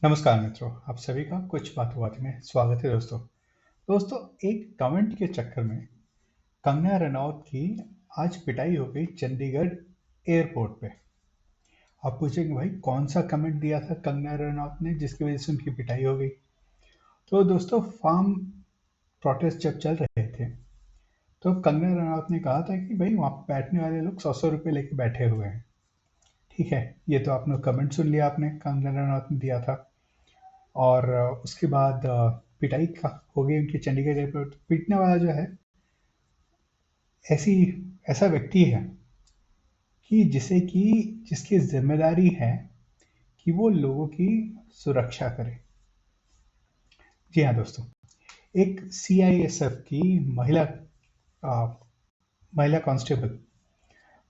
नमस्कार मित्रों, आप सभी का कुछ बातों बातों में स्वागत है दोस्तों। दोस्तों, एक कमेंट के चक्कर में कंगना रनौत की आज पिटाई हो गई चंडीगढ़ एयरपोर्ट पे। आप पूछेंगे भाई कौन सा कमेंट दिया था कंगना रनौत ने जिसकी वजह से उनकी पिटाई हो गई। तो दोस्तों, फार्म प्रोटेस्ट जब चल रहे थे तो कंगना रनौत ने कहा था कि भाई वहाँ पे बैठने वाले लोग 100-100 रुपये लेके बैठे हुए हैं। ठीक है, ये तो आपने कमेंट सुन लिया, आपने कंगना रनौत ने दिया था। और उसके बाद पिटाई का हो गई उनकी चंडीगढ़ एयरपोर्ट। पीटने वाला जो है ऐसी ऐसा व्यक्ति है कि जिसकी जिम्मेदारी है कि वो लोगों की सुरक्षा करे। जी हाँ दोस्तों, एक सीआईएसएफ की महिला अ, महिला कांस्टेबल,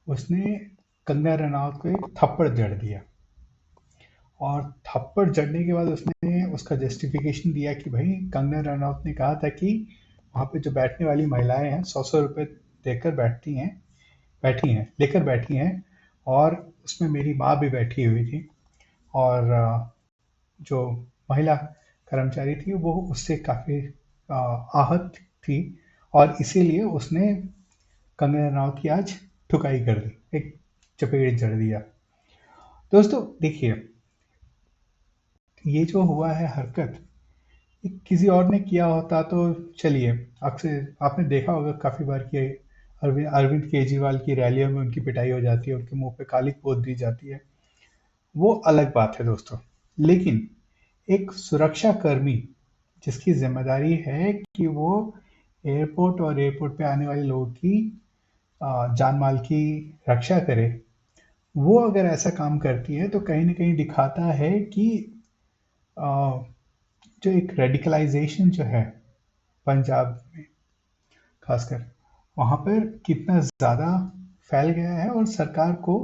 उसने कंगना रनावत को एक थप्पड़ जड़ दिया। और थप्पड़ जड़ने के बाद उसने उसका जस्टिफिकेशन दिया कि भाई कंगना रनौत ने कहा था कि वहाँ पे जो बैठने वाली महिलाएं हैं 100-100 रुपये देकर लेकर बैठी हैं। और उसमें मेरी माँ भी बैठी हुई थी। और जो महिला कर्मचारी थी वो उससे काफ़ी आहत थी। और इसीलिए उसने कंगना रनौत की आज ठुकाई कर दी, एक चपेट जड़ दिया। दोस्तों देखिए, ये जो हुआ है हरकत, ये किसी और ने किया होता तो चलिए, अक्सर आपने देखा होगा काफ़ी बार कि अरविंद केजरीवाल की रैलियों में उनकी पिटाई हो जाती है, उनके मुंह पे काली पोत दी जाती है। वो अलग बात है दोस्तों। लेकिन एक सुरक्षा कर्मी जिसकी जिम्मेदारी है कि वो एयरपोर्ट और एयरपोर्ट पे आने वाले लोगों की जान माल की रक्षा करे, वो अगर ऐसा काम करती है तो कहीं ना कहीं दिखाता है कि अ, जो एक रेडिकलाइजेशन जो है पंजाब में खासकर, वहाँ पर कितना ज़्यादा फैल गया है। और सरकार को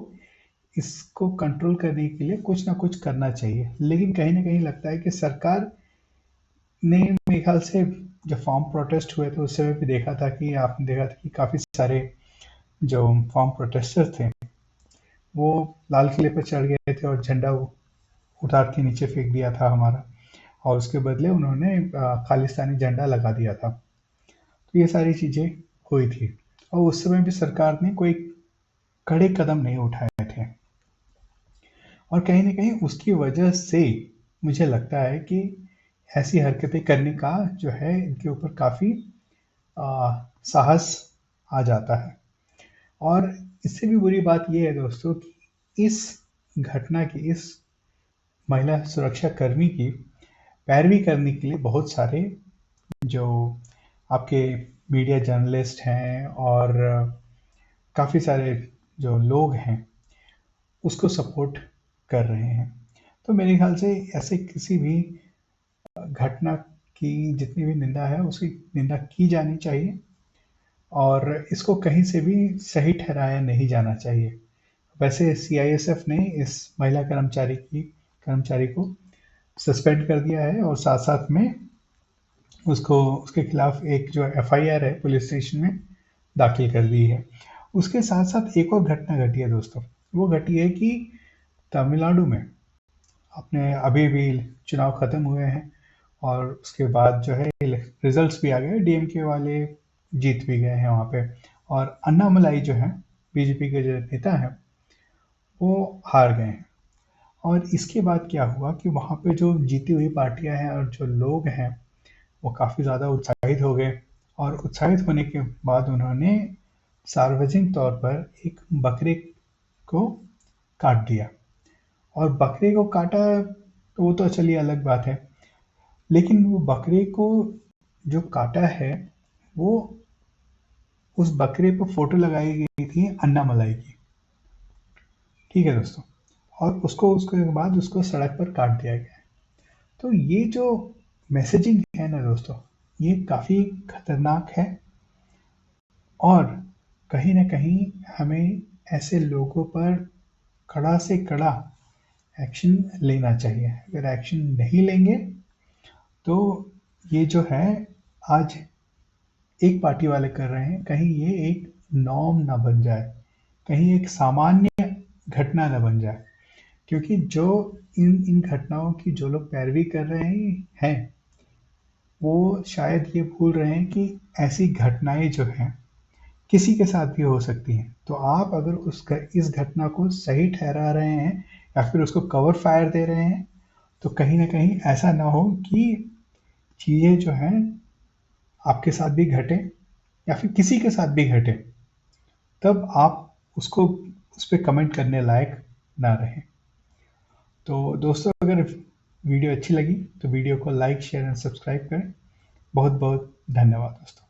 इसको कंट्रोल करने के लिए कुछ ना कुछ करना चाहिए। लेकिन कहीं ना कहीं लगता है कि सरकार ने, मेरे ख्याल से जब फॉर्म प्रोटेस्ट हुए थे उस समय भी देखा था कि आपने देखा था कि काफ़ी सारे जो फॉर्म प्रोटेस्टर थे वो लाल किले पर चढ़ गए थे और झंडा उतार के नीचे फेंक दिया था हमारा। और उसके बदले उन्होंने खालिस्तानी झंडा लगा दिया था। तो ये सारी चीज़ें हुई थी। और उस समय भी सरकार ने कोई कड़े कदम नहीं उठाए थे। और कहीं न कहीं उसकी वजह से मुझे लगता है कि ऐसी हरकतें करने का जो है इनके ऊपर काफ़ी साहस आ जाता है। और इससे भी बुरी बात ये है दोस्तों कि इस घटना की, इस महिला सुरक्षा कर्मी की पैरवी करने के लिए बहुत सारे जो आपके मीडिया जर्नलिस्ट हैं और काफ़ी सारे जो लोग हैं उसको सपोर्ट कर रहे हैं। तो मेरे ख्याल से ऐसे किसी भी घटना की जितनी भी निंदा है उसकी निंदा की जानी चाहिए। और इसको कहीं से भी सही ठहराया नहीं जाना चाहिए। वैसे सीआईएसएफ ने इस महिला कर्मचारी को सस्पेंड कर दिया है और साथ साथ में उसको उसके खिलाफ एक जो एफआईआर है पुलिस स्टेशन में दाखिल कर दी है। उसके साथ साथ एक और घटना घटी है दोस्तों। वो घटी है कि तमिलनाडु में अपने अभी भी चुनाव खत्म हुए हैं और उसके बाद जो है रिजल्ट्स भी आ गए, डीएमके वाले जीत भी गए हैं वहाँ पे। और अन्नामलाई जो है बीजेपी के जो नेता हैं वो हार गए हैं। और इसके बाद क्या हुआ कि वहाँ पे जो जीती हुई पार्टियां हैं और जो लोग हैं वो काफ़ी ज़्यादा उत्साहित हो गए। और उत्साहित होने के बाद उन्होंने सार्वजनिक तौर पर एक बकरे को काट दिया। और बकरे को काटा तो वो तो चलिए अलग बात है। लेकिन वो बकरे को जो काटा है वो, उस बकरे पर फोटो लगाई गई थी अन्नामलाई की। ठीक है दोस्तों। और उसको उसके बाद उसको सड़क पर काट दिया गया। तो ये जो मैसेजिंग है ना दोस्तों, ये काफ़ी खतरनाक है। और कहीं ना कहीं हमें ऐसे लोगों पर कड़ा से कड़ा एक्शन लेना चाहिए। अगर एक्शन नहीं लेंगे तो ये जो है आज एक पार्टी वाले कर रहे हैं, कहीं ये एक नॉर्म ना बन जाए, कहीं एक सामान्य घटना ना बन जाए। क्योंकि जो इन इन घटनाओं की जो लोग पैरवी कर रहे हैं, वो शायद ये भूल रहे हैं कि ऐसी घटनाएं जो हैं किसी के साथ भी हो सकती हैं। तो आप अगर इस घटना को सही ठहरा रहे हैं या फिर उसको कवर फायर दे रहे हैं, तो कहीं ना कहीं ऐसा ना हो कि चीज़ें जो हैं आपके साथ भी घटे या फिर किसी के साथ भी घटे, तब आप उसको उस पर कमेंट करने लायक ना रहें। तो दोस्तों, अगर वीडियो अच्छी लगी तो वीडियो को लाइक शेयर एंड सब्सक्राइब करें। बहुत बहुत धन्यवाद दोस्तों।